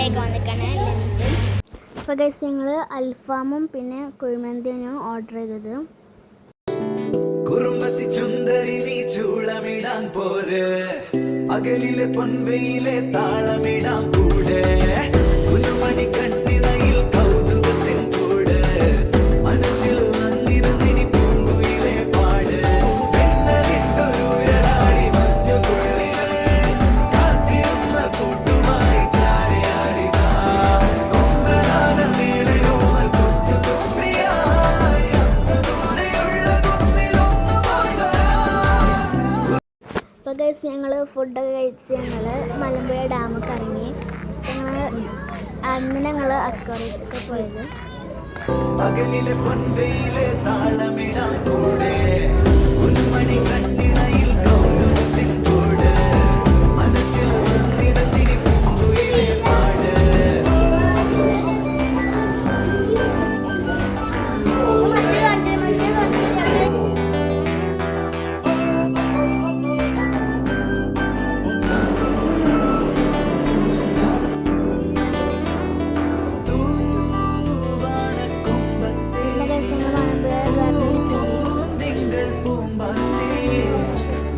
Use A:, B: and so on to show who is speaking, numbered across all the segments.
A: റെഡിയാക്കി വന്നിരിക്കണേ ലഞ്ച്. അപ്പോൾ ഗൈസ് ഞങ്ങൾ അൽഫാമും പിന്നെ കുഴിമന്തിയാണ് ഓർഡർ ചെയ്തത്.
B: കുറുമ്പത്തി ചുന്ദരി നീ ചൂളമിടാൻ പോര്, പകലിലെ പൊൻവെയിലെ താളമിടാൻ കൂടെ, കുഞ്ഞുമണി കണ്ണിനയിൽ കൗതുകത്തിൻ കൂട്, മനസ്സിൽ വന്നിരുന്നിനി പൂങ്കുയിലെ പാട്, പെണ്ണലിട്ടൊരുയരാടി മഞ്ഞുതുള്ളികൾ കാത്തിരുന്ന കൂട്ടുമായി ചാരയാടിതാ, കൊമ്പനാന മേലെയോ കുഞ്ഞു തുമ്പിയായി അന്ന് ദൂരെയുള്ള കുന്നിലൊന്നു പോയി വരാം.
A: അപ്പോൾ ഗൈസ് ഞങ്ങൾ ഫുഡൊക്കെ കഴിച്ച് ഞങ്ങൾ മലമ്പുഴ ഡാമൊക്കെ ഇറങ്ങി. അന്ന് ഞങ്ങൾ അക്വാറിയത്തൊക്കെ പോയത്.
B: പകലിലെ പൊൻവെയിലെ താളമിടാൻ കൂടെ, കുഞ്ഞുമണി കണ്ണിനയിൽ കൗതുകത്തിൻ കൂട്, മനസ്സിൽ വന്നിരുന്നിനി പൂങ്കുയിലെ പാട്. തൂവാനക്കൊമ്പത്തെ തിങ്കൾ പൂമ്പാറ്റേ,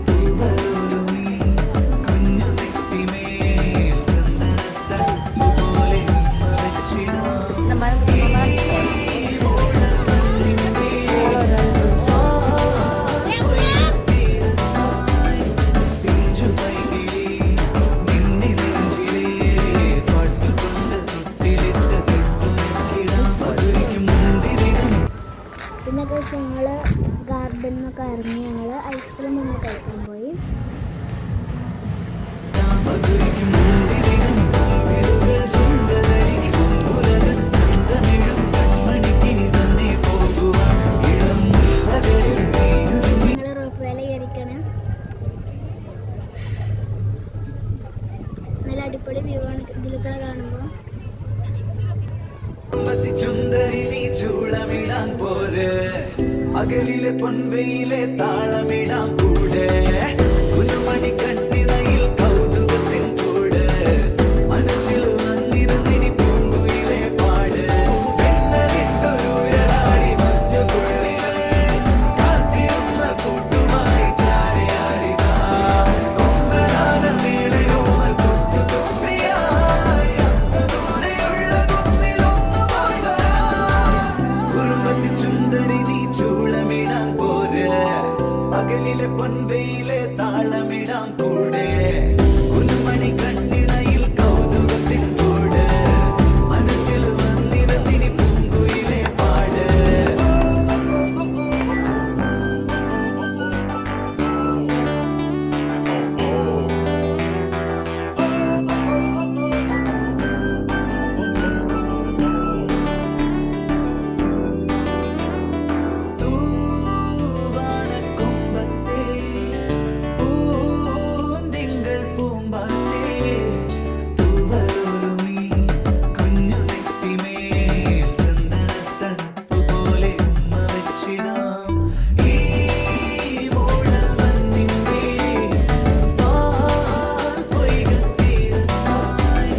B: തൂവലൊരുമി കുഞ്ഞു നെറ്റിമേൽ ചന്ദനത്തണുപ്പ് പോലെ ഉമ്മ വെച്ചിടാം. പിഞ്ചു പൈകിളി നിന്നി നെഞ്ചിലേ പാട്ടുകൊണ്ട് തൊട്ടിലിട്ട് കെട്ടുകിടാം. മധുരിക്കും മുന്തിരികം
A: പിന്നെ ഗൈസ് ഞങ്ങൾ ഗാർഡനിന്നൊക്കെ ഇറങ്ങി ഞങ്ങൾ ഐസ്ക്രീം ഒന്ന് കഴിക്കാൻ പോയി.
B: മധുരിക്കും മുന്തിരികം വിരുകൾ ചിന്തതരിക്കും ഉലകം ചന്തമിഴും കൺമണിക്കിനി തന്നെ പോകുവാൻ ഇളം മുല്ലകളിൽ നീയുരുമി.
A: ഞങ്ങൾ റോപ്പ് വേല കയറിക്കാണ്. നല്ല അടിപൊളി വ്യൂ ആണ് ഇതിലൊക്കെ കാണുമ്പോൾ.
B: ചുന്ദരി നീ ചൂളമിടാൻ പോര്, പകലിലെ പൊൻവെയിലെ താളമിടാൻ കൂടെ, കുഞ്ഞുമണി കണ്ണിനയിൽ കൗതുകത്തിൻ കൂട്, മനസ്സിൽ വന്നിരുന്നിനി പൂങ്കുയിലെ പാട്, പെണ്ണലിട്ടൊരുയരാടി മഞ്ഞുതുള്ളികൾ കാത്തിരുന്ന കൂട്ടുമായി ചാരയാടിതാ, കൊമ്പനാന മേലെയോ കുഞ്ഞു തുമ്പിയായി അന്ന് ദൂരെയുള്ള കുന്നിലൊന്നു പോയി വരാം. കുറുമ്പത്തി ചുന്ദരി നീ ചൂളമിടാൻ പോര്, പകലിലെ പൊൻവെയിലെ താളമിടാൻ കൂടെ, കുഞ്ഞുമണി കണ്ണിനയിൽ കൗതുകത്തിൻ കൂട്, മനസ്സിൽ വന്നിരുന്നിനി പൂങ്കുയിലെ പാട്. തൂവാനക്കൊമ്പത്തെ പൂന്തിങ്കൾ പൂമ്പാറ്റേ, തൂവലൊരുമി കുഞ്ഞു നെറ്റിമേൽ ചന്ദനത്തണുപ്പ് പോലെ ഉമ്മ വെച്ചിടാം. ഈ മൂടൽ മഞ്ഞിന്റെ പാൽ പൊയ്കത്തീരത്തായി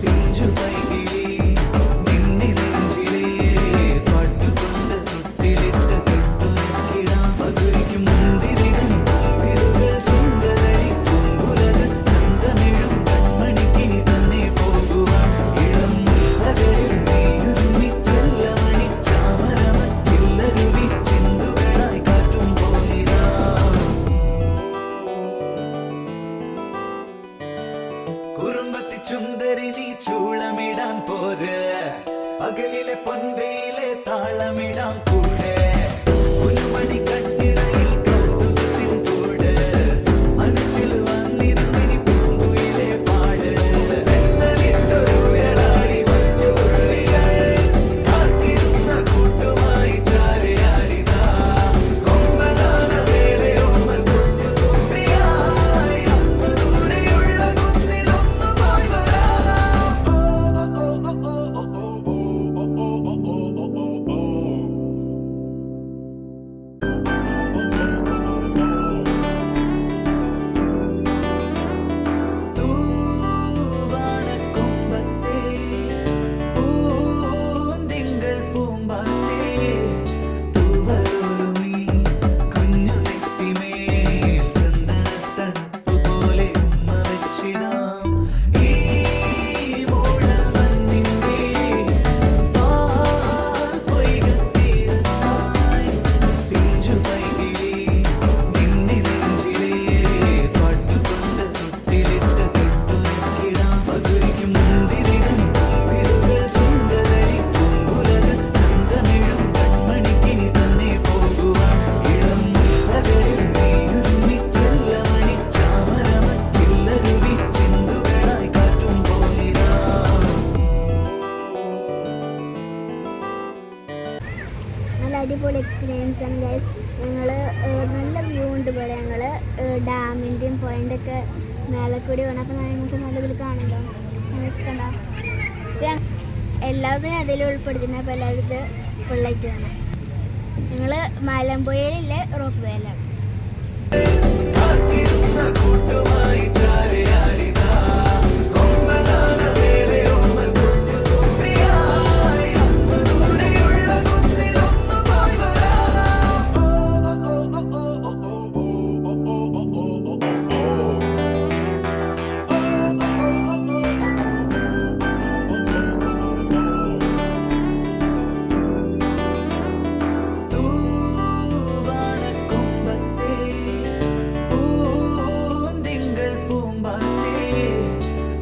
B: പിഞ്ചു പൈകിളി നിന്നി നെഞ്ചിലേ പാട്ടുകൊണ്ട് തൊട്ടിലിട്ട് കെട്ടുകിടാം. മധുരിക്കും മുന്തിരികം വിരുകൾ ചിന്തതരിക്കും ഉലകം ചന്തമിഴും കൺമണിക്കിനി തന്നെ പോകുവാൻ ഇളം മുല്ലകളിൽ നീയുരുമി ചെല്ലമണി ചാമരമച്ചില്ലരുവി ചിന്തുകളായി കാറ്റും പോയിരാ. കുറുമ്പത്തി ചുന്ദരി നീ ചൂളമിടാൻ പോര്, പകലിലെ പൊൻവെയിലെ താളമിടാൻ കൂടെ, കുഞ്ഞുമണി കണ്ണിനയിൽ കൗതുകത്തിൻ കൂട്, മനസ്സിൽ വന്നിരുന്നിനി പൂങ്കുയിലെ പാട്, പെണ്ണലിട്ടൊരുയരാടി മഞ്ഞുതുള്ളികൾ കാത്തിരുന്ന കൂട്ടുമായി ചാരയാടിതാ, കൊമ്പനാന മേലെയോ കുഞ്ഞു തുമ്പിയായി അന്ന് ദൂരെയുള്ള കുന്നിലൊന്നു പോയി വരാം.
A: നെയിംസ് ആണ് ഗൈസ്. ഞങ്ങൾ നല്ല വ്യൂ ഉണ്ട് ഇവിടെ. ഞങ്ങൾ ഡാമിൻ്റെയും പോയിൻ്റെയും ഒക്കെ മേലെ കൂടി വേണം. അപ്പോൾ നിങ്ങൾക്ക് നല്ലതിൽ കാണുമല്ലോ. കണ്ടോ എല്ലാവരും അതിൽ ഉൾപ്പെടുത്തുന്നത്. അപ്പോൾ എല്ലാവരും ഇത് ഫുള്ളായിട്ട് കാണാം. ഞങ്ങൾ മലമ്പുഴയിലെ റോപ്പ് വേയിലാണ്.
B: കാത്തിരുന്ന കൂട്ടുമായി ചാരയാരിതാ കൊമ്പനാന വേലയോമൽ കുഞ്ഞു തുമ്പിയായി അന്നു ദൂരെയുള്ള കുന്നിലൊന്നു പോയി വരാം. തൂവാനക്കൊമ്പത്തെ പൂന്തിങ്കൾ പൂമ്പാറ്റേ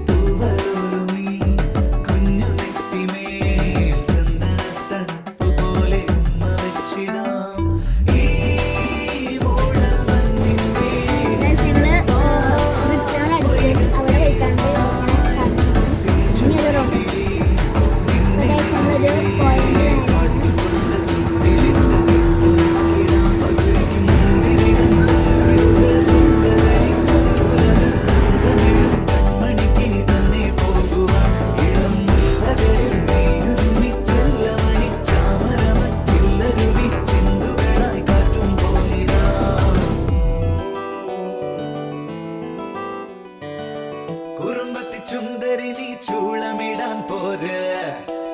B: തൂവലൊരുമി കുഞ്ഞു നെറ്റിമേൽ ചന്ദനത്തണുപ്പ് പോലെ ഉമ്മ വെച്ചിടാം. ഈ മൂടൽമഞ്ഞിന്റെ
A: അവിടെ വെക്കാണ്ട് ഇനി ഒരു റോപ്പ്
B: കൺമണിക്കിനി തന്നെ പോകുവാൻ ഇളം മുല്ലകളിൽ നീയൊരുമിച്ചെല്ലമണി ചാമരമച്ചില്ലരുവി ചിന്തുകളായി കാറ്റും പോലിതാ. കുറുമ്പത്തി ചുന്ദരി നീ ചൂളമിടാൻ പോര്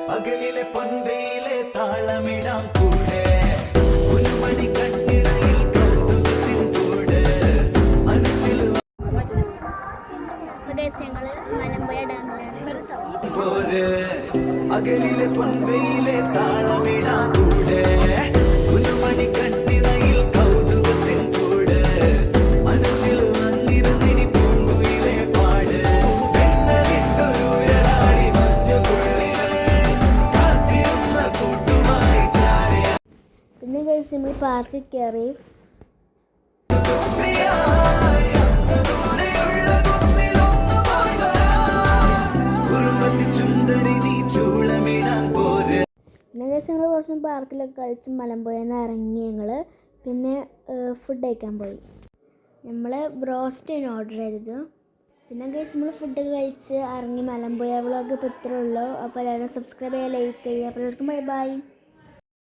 B: പകലിലെ പൊൻവെയിലെ താളമിടാൻ കൂടെ കുഞ്ഞുമണി കണ്ണിടയിൽ കൗതുകത്തിൻ കൂട് മനസ്സിൽ
A: ഞങ്ങൾ മലമ്പുഴ ഡാമിലാണ്.
B: പോര് പകലിലെ പൊൻവെയിലെ താളമിടാൻ കൂടെ കുഞ്ഞുമണി കണ്ണിടയിൽ കൗതുകത്തിൻ കൂട് മനസ്സിൽ വന്നിരുന്നിനി പൂങ്കുയിലെ പാട് പെണ്ണലിട്ടൊരു ഉയരാടി മഞ്ഞുതുള്ളികൾ കാത്തിരുന്ന കൂട്ടുമായി ചാരയായി
A: പിന്നെ ഗൈസ് നമ്മൾ പാർക്കിൽ കയറി.
B: അന്നു ദൂരെയുള്ള കുന്നിലൊന്നു പോയി വരാം. കുറുമ്പത്തി ചുന്ദരി നീ ചൂളമിടാൻ പോര്.
A: പിന്നെ ഗൈസ് ഞങ്ങൾ കുറച്ച് പാർക്കിലൊക്കെ കളിച്ച് മലമ്പുഴയിൽ നിന്ന് ഇറങ്ങി. ഞങ്ങൾ പിന്നെ ഫുഡ് കഴിക്കാൻ പോയി. നമ്മൾ ബ്രോസ്റ്റാണ് ഓർഡർ ചെയ്തത്. പിന്നെ ഗൈസ് നമ്മൾ ഫുഡൊക്കെ കഴിച്ച് ഇറങ്ങി. മലമ്പുഴ വ്ളോഗ് ഇപ്പോൾ ഇത്രേ ഉള്ളൂ. അപ്പോൾ എല്ലാവരും സബ്സ്ക്രൈബ് ചെയ്യുക, ലൈക്ക് ചെയ്യുക. അപ്പോൾ എല്ലാവർക്കും ബൈ ബൈ.